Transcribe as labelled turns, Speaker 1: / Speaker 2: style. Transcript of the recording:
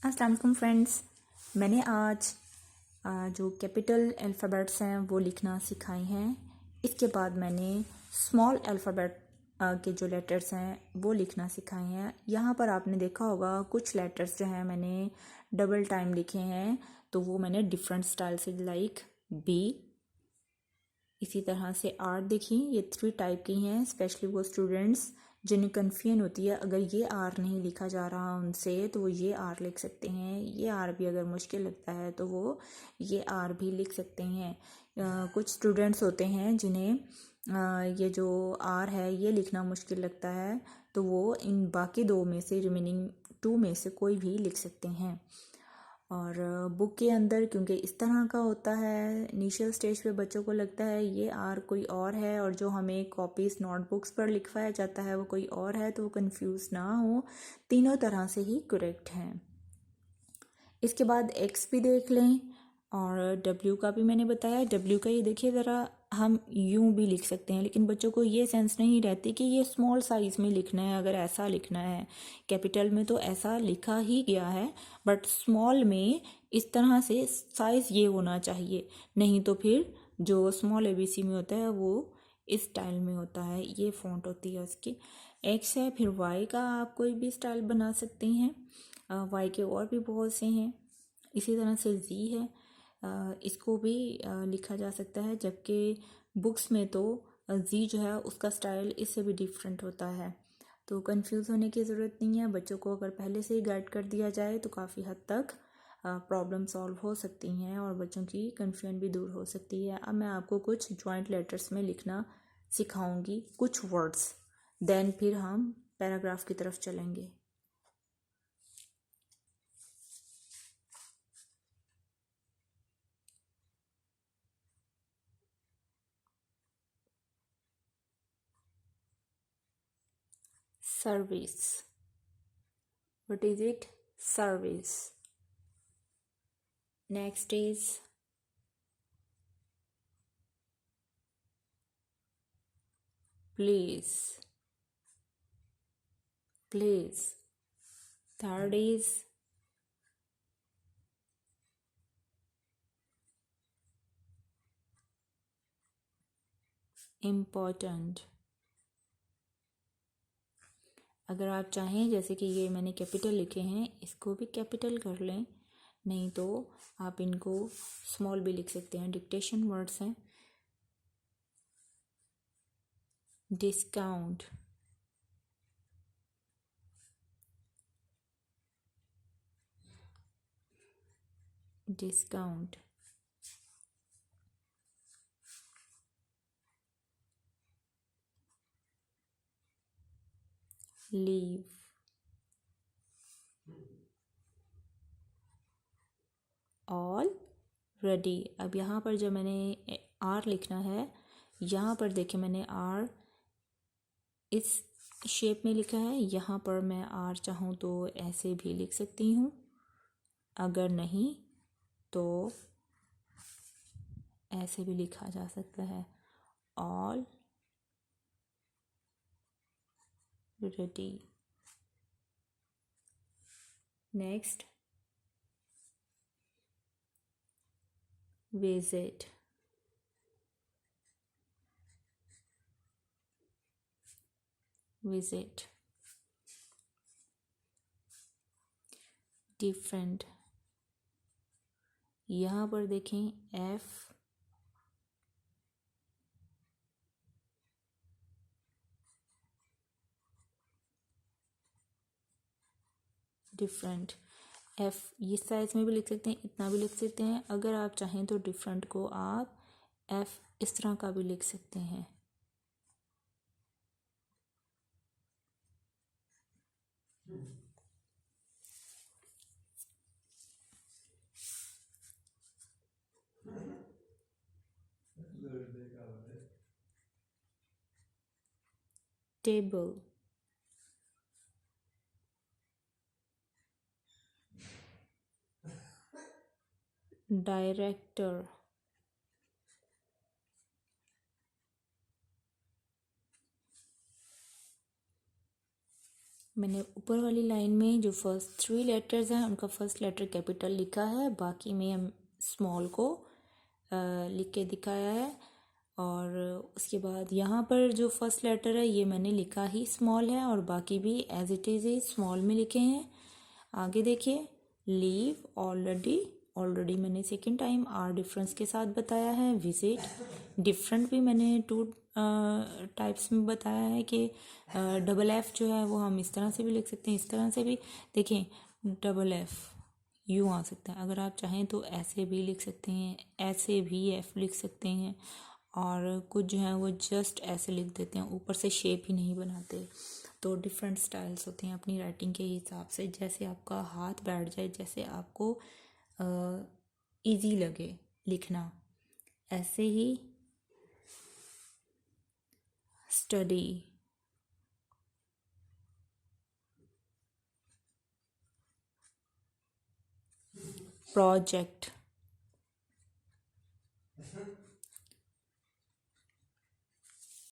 Speaker 1: अस्सलाम वालेकुम फ्रेंड्स। मैंने आज जो कैपिटल अल्फ़ाबेट्स हैं वो लिखना सिखाए हैं। इसके बाद मैंने स्मॉल अल्फ़ाबेट के जो लेटर्स हैं वो लिखना सिखाए हैं। यहाँ पर आपने देखा होगा कुछ लेटर्स जो हैं मैंने डबल टाइम लिखे हैं, तो वो मैंने डिफरेंट स्टाइल से, लाइक बी। इसी तरह से आर देखिए, ये 3 टाइप की हैं। स्पेशली वो स्टूडेंट्स जिन्हें कन्फ्यूजन होती है, अगर ये आर नहीं लिखा जा रहा उनसे तो वो ये आर लिख सकते हैं। ये आर भी अगर मुश्किल लगता है तो वो ये आर भी लिख सकते हैं। कुछ स्टूडेंट्स होते हैं जिन्हें ये जो आर है ये लिखना मुश्किल लगता है, तो वो इन बाकी 2 में से, रिमेनिंग 2 में से कोई भी लिख सकते हैं। और बुक के अंदर क्योंकि इस तरह का होता है, इनिशियल स्टेज पे बच्चों को लगता है ये आर कोई और है, और जो हमें कॉपीज़ नोटबुक्स पर लिखवाया जाता है वो कोई और है, तो वो कंफ्यूज ना हो, तीनों तरह से ही करेक्ट हैं। इसके बाद एक्स भी देख लें, और डब्ल्यू का भी मैंने बताया। डब्ल्यू का ये देखिए ज़रा, हम यूं भी लिख सकते हैं, लेकिन बच्चों को ये सेंस नहीं रहती कि ये स्मॉल साइज़ में लिखना है। अगर ऐसा लिखना है, कैपिटल में तो ऐसा लिखा ही गया है, बट स्मॉल में इस तरह से साइज़ ये होना चाहिए, नहीं तो फिर जो स्मॉल एबीसी में होता है वो इस स्टाइल में होता है, ये फ़ॉन्ट होती है उसकी। एक्स है, फिर वाई का आप कोई भी स्टाइल बना सकते हैं। वाई के और भी बहुत से हैं। इसी तरह से जी है, इसको भी लिखा जा सकता है, जबकि बुक्स में तो जी जो है उसका स्टाइल इससे भी डिफरेंट होता है। तो कंफ्यूज होने की ज़रूरत नहीं है। बच्चों को अगर पहले से ही गाइड कर दिया जाए तो काफ़ी हद तक प्रॉब्लम सॉल्व हो सकती हैं और बच्चों की कन्फ्यूजन भी दूर हो सकती है। अब मैं आपको कुछ जॉइंट लेटर्स में लिखना सिखाऊंगी, कुछ वर्ड्स, देन फिर हम पैराग्राफ की तरफ चलेंगे। Service. What is it? Service. Next is please. Please. Third is important. अगर आप चाहें, जैसे कि ये मैंने कैपिटल लिखे हैं, इसको भी कैपिटल कर लें, नहीं तो आप इनको स्मॉल भी लिख सकते हैं। डिक्टेशन वर्ड्स हैं। Discount, discount, leave, all ready. अब यहाँ पर जब मैंने आर लिखना है, यहाँ पर देखिए मैंने आर इस शेप में लिखा है। यहाँ पर मैं आर चाहूँ तो ऐसे भी लिख सकती हूँ, अगर नहीं तो ऐसे भी लिखा जा सकता है, all ready. Next, visit, visit. Different, यहाँ पर देखें एफ, डिफरेंट। एफ इस साइज में भी लिख सकते हैं, इतना भी लिख सकते हैं। अगर आप चाहें तो डिफरेंट को आप एफ इस तरह का भी लिख सकते हैं। टेबल, डायरेक्टर, मैंने ऊपर वाली लाइन में जो फर्स्ट 3 लेटर्स हैं उनका फर्स्ट लेटर कैपिटल लिखा है, बाकी में हम स्मॉल को लिख के दिखाया है। और उसके बाद यहाँ पर जो फर्स्ट लेटर है ये मैंने लिखा ही स्मॉल है और बाकी भी एज इट इज़ ही स्मॉल में लिखे हैं। आगे देखिए, लीव, ऑलरेडी, ऑलरेडी मैंने सेकेंड टाइम आर डिफरेंस के साथ बताया है। विजिट, डिफरेंट भी मैंने 2 टाइप्स में बताया है कि डबल एफ जो है वो हम इस तरह से भी लिख सकते हैं, इस तरह से भी। देखें, डबल एफ यूँ आ सकता है, अगर आप चाहें तो ऐसे भी लिख सकते हैं, ऐसे भी एफ लिख सकते हैं, और कुछ जो है वो जस्ट ऐसे लिख देते हैं, ऊपर से शेप ही नहीं बनाते। तो डिफरेंट स्टाइल्स होते हैं अपनी राइटिंग के हिसाब से, जैसे आपका हाथ बैठ जाए, जैसे आपको इजी लगे लिखना, ऐसे ही स्टडी, प्रोजेक्ट,